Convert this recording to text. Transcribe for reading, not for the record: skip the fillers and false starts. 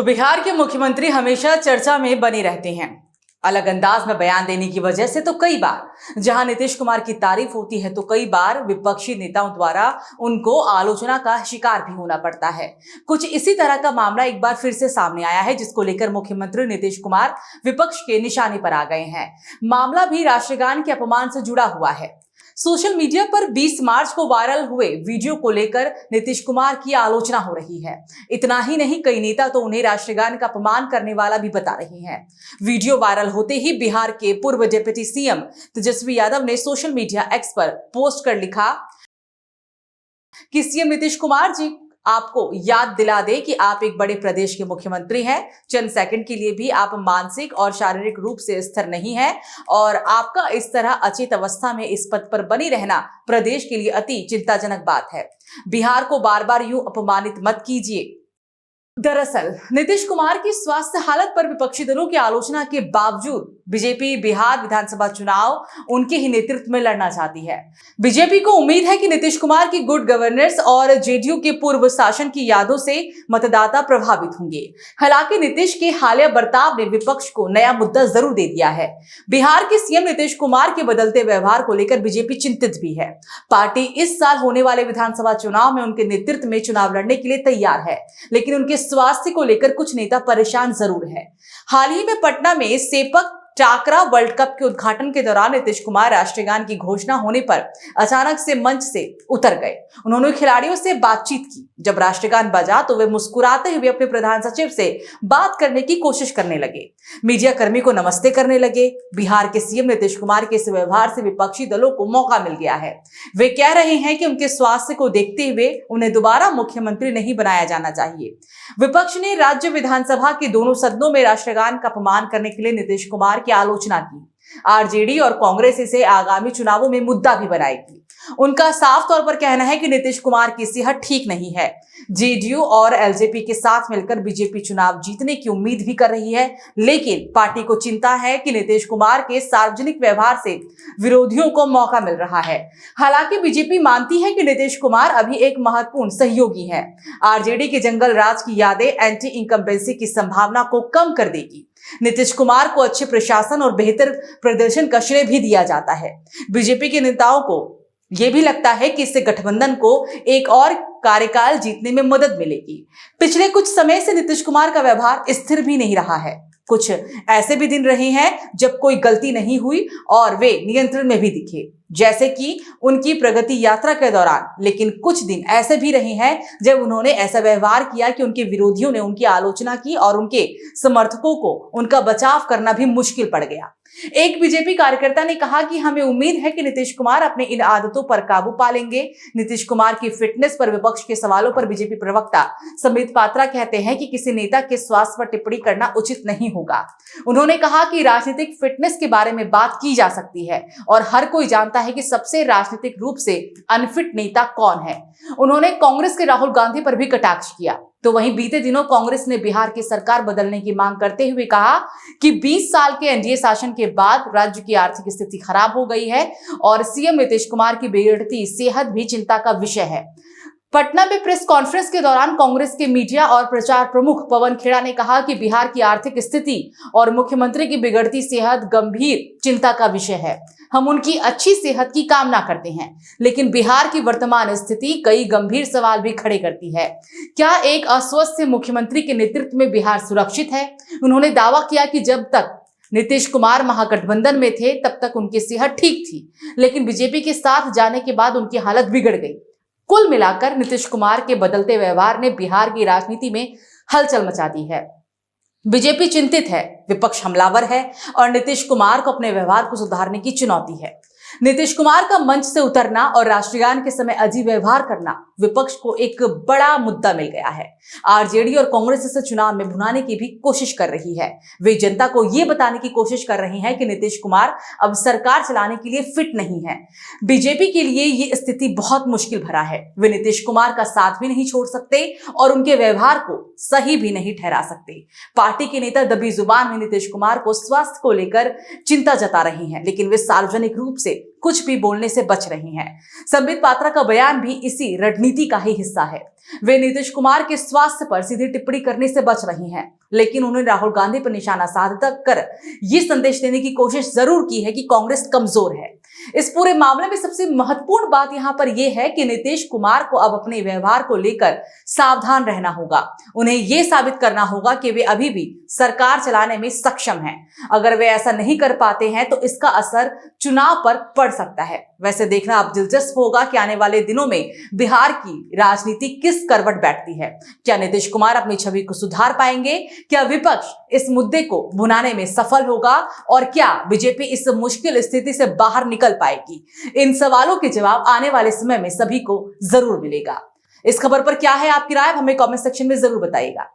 तो बिहार के मुख्यमंत्री हमेशा चर्चा में बने रहते हैं। अलग अंदाज में बयान देने की वजह से तो कई बार जहां नीतीश कुमार की तारीफ होती है तो कई बार विपक्षी नेताओं द्वारा उनको आलोचना का शिकार भी होना पड़ता है। कुछ इसी तरह का मामला एक बार फिर से सामने आया है, जिसको लेकर मुख्यमंत्री नीतीश कुमार विपक्ष के निशाने पर आ गए हैं। मामला भी राष्ट्रगान के अपमान से जुड़ा हुआ है। सोशल मीडिया पर 20 मार्च को वायरल हुए वीडियो को लेकर नीतीश कुमार की आलोचना हो रही है। इतना ही नहीं, कई नेता तो उन्हें राष्ट्रगान का अपमान करने वाला भी बता रहे हैं। वीडियो वायरल होते ही बिहार के पूर्व डिप्टी सीएम तेजस्वी यादव ने सोशल मीडिया एक्स पर पोस्ट कर लिखा कि सीएम नीतीश कुमार जी, आपको याद दिला दे कि आप एक बड़े प्रदेश के मुख्यमंत्री हैं। चंद सेकंड के लिए भी आप मानसिक और शारीरिक रूप से स्थिर नहीं हैं और आपका इस तरह अचेत अवस्था में इस पद पर बनी रहना प्रदेश के लिए अति चिंताजनक बात है। बिहार को बार बार यूं अपमानित मत कीजिए। दरअसल नीतीश कुमार की स्वास्थ्य हालत पर विपक्षी दलों की आलोचना के बावजूद बीजेपी बिहार विधानसभा चुनाव उनके ही नेतृत्व में लड़ना चाहती है। बीजेपी को उम्मीद है कि नीतीश कुमार की गुड गवर्नेंस और जेडीयू के पूर्व शासन की यादों से मतदाता प्रभावित होंगे। हालांकि नीतीश के हालिया बर्ताव ने विपक्ष को नया मुद्दा जरूर दे दिया है। बिहार के सीएम नीतीश कुमार के बदलते व्यवहार को लेकर बीजेपी चिंतित भी है। पार्टी इस साल होने वाले विधानसभा चुनाव में उनके नेतृत्व में चुनाव लड़ने के लिए तैयार है, लेकिन उनके स्वास्थ्य को लेकर कुछ नेता परेशान जरूर है। हाल ही में पटना में सेपक टाकरा वर्ल्ड कप के उद्घाटन के दौरान नीतीश कुमार राष्ट्रगान की घोषणा होने पर अचानक से मंच से उतर गए। उन्होंने खिलाड़ियों से बातचीत की। जब राष्ट्रगान बजा तो वे मुस्कुराते हुए अपने प्रधान सचिव से बात करने की कोशिश करने लगे। मीडिया कर्मी को नमस्ते करने लगे। बिहार के सीएम नीतीश कुमार के इस व्यवहार से विपक्षी दलों को मौका मिल गया है। वे कह रहे हैं कि उनके स्वास्थ्य को देखते हुए उन्हें दोबारा मुख्यमंत्री नहीं बनाया जाना चाहिए। विपक्ष ने राज्य विधानसभा के दोनों सदनों में राष्ट्रगान का अपमान करने के लिए नीतीश कुमार की आलोचना की। आरजेडी और कांग्रेस इसे आगामी चुनावों में मुद्दा भी बनाएगी। उनका साफ तौर पर कहना है कि नीतीश कुमार की सेहत ठीक नहीं है। जेडीयू और एलजेपी के साथ मिलकर बीजेपी चुनाव जीतने की उम्मीद भी कर रही है, लेकिन पार्टी को चिंता है कि नीतीश कुमार के सार्वजनिक व्यवहार से विरोधियों को मौका मिल रहा है। हालांकि बीजेपी मानती है कि नीतीश कुमार अभी एक महत्वपूर्ण सहयोगी है। आरजेडी के जंगल राज की यादें एंटी इनकम्बेंसी की संभावना को कम कर देगी। नीतीश कुमार को अच्छे प्रशासन और बेहतर प्रदर्शन का श्रेय भी दिया जाता है। बीजेपी के नेताओं को यह भी लगता है कि इससे गठबंधन को एक और कार्यकाल जीतने में मदद मिलेगी। पिछले कुछ समय से नीतीश कुमार का व्यवहार स्थिर भी नहीं रहा है। कुछ ऐसे भी दिन रहे हैं जब कोई गलती नहीं हुई और वे नियंत्रण में भी दिखे, जैसे कि उनकी प्रगति यात्रा के दौरान। लेकिन कुछ दिन ऐसे भी रहे हैं जब उन्होंने ऐसा व्यवहार किया कि उनके विरोधियों ने उनकी आलोचना की और उनके समर्थकों को उनका बचाव करना भी मुश्किल पड़ गया। एक बीजेपी कार्यकर्ता ने कहा कि हमें उम्मीद है कि नीतीश कुमार अपने इन आदतों पर काबू पा लेंगे। नीतीश कुमार की फिटनेस पर विपक्ष के सवालों पर बीजेपी प्रवक्ता संबित पात्रा कहते हैं कि किसी नेता के स्वास्थ्य पर टिप्पणी करना उचित नहीं होगा। उन्होंने कहा कि राजनीतिक फिटनेस के बारे में बात की जा सकती है और हर कोई जानता है कि सबसे राजनीतिक रूप से अनफिट नेता कौन है। उन्होंने कांग्रेस के राहुल गांधी पर भी कटाक्ष किया। तो वहीं बीते दिनों कांग्रेस ने बिहार की सरकार बदलने की मांग करते हुए कहा कि 20 साल के एनडीए शासन के बाद राज्य की आर्थिक स्थिति खराब हो गई है और सीएम नीतीश कुमार की बिगड़ती सेहत भी चिंता का विषय है। पटना में प्रेस कॉन्फ्रेंस के दौरान कांग्रेस के मीडिया और प्रचार प्रमुख पवन खेड़ा ने कहा कि बिहार की आर्थिक स्थिति और मुख्यमंत्री की बिगड़ती सेहत गंभीर चिंता का विषय है। हम उनकी अच्छी सेहत की कामना करते हैं, लेकिन बिहार की वर्तमान स्थिति कई गंभीर सवाल भी खड़े करती है। क्या एक अस्वस्थ मुख्यमंत्री के नेतृत्व में बिहार सुरक्षित है? उन्होंने दावा किया कि जब तक नीतीश कुमार महागठबंधन में थे तब तक उनकी सेहत ठीक थी, लेकिन बीजेपी के साथ जाने के बाद उनकी हालत बिगड़ गई। कुल मिलाकर नीतीश कुमार के बदलते व्यवहार ने बिहार की राजनीति में हलचल मचा दी है। बीजेपी चिंतित है, विपक्ष हमलावर है और नीतीश कुमार को अपने व्यवहार को सुधारने की चुनौती है। नीतीश कुमार का मंच से उतरना और राष्ट्रगान के समय अजीब व्यवहार करना विपक्ष को एक बड़ा मुद्दा मिल गया है। आरजेडी और कांग्रेस इसे चुनाव में भुनाने की भी कोशिश कर रही है। वे जनता को यह बताने की कोशिश कर रही हैं कि नीतीश कुमार अब सरकार चलाने के लिए फिट नहीं है। बीजेपी के लिए यह स्थिति बहुत मुश्किल भरा है। वे नीतीश कुमार का साथ भी नहीं छोड़ सकते और उनके व्यवहार को सही भी नहीं ठहरा सकते। पार्टी के नेता दबी जुबान में नीतीश कुमार को स्वास्थ्य को लेकर चिंता जता रहे हैं, लेकिन वे सार्वजनिक रूप से कुछ भी बोलने से बच रही हैं। संबित पात्रा का बयान भी इसी रणनीति का ही हिस्सा है। वे नीतीश कुमार के स्वास्थ्य पर सीधी टिप्पणी करने से बच रही हैं, लेकिन उन्होंने राहुल गांधी पर निशाना साधकर ये संदेश देने की कोशिश जरूर की है कि कांग्रेस कमजोर है। इस पूरे मामले में सबसे महत्वपूर्ण बात यहां पर यह है कि नीतीश कुमार को अब अपने व्यवहार को लेकर सावधान रहना होगा। उन्हें यह साबित करना होगा कि वे अभी भी सरकार चलाने में सक्षम हैं। अगर वे ऐसा नहीं कर पाते हैं तो इसका असर चुनाव पर पड़ सकता है। वैसे देखना अब दिलचस्प होगा कि आने वाले दिनों में बिहार की राजनीति किस करवट बैठती है। क्या नीतीश कुमार अपनी छवि को सुधार पाएंगे? क्या विपक्ष इस मुद्दे को भुनाने में सफल होगा? और क्या बीजेपी इस मुश्किल स्थिति से बाहर निकल पाएगी? इन सवालों के जवाब आने वाले समय में सभी को जरूर मिलेगा। इस खबर पर क्या है आपकी राय? हमें कमेंट सेक्शन में जरूर बताइएगा।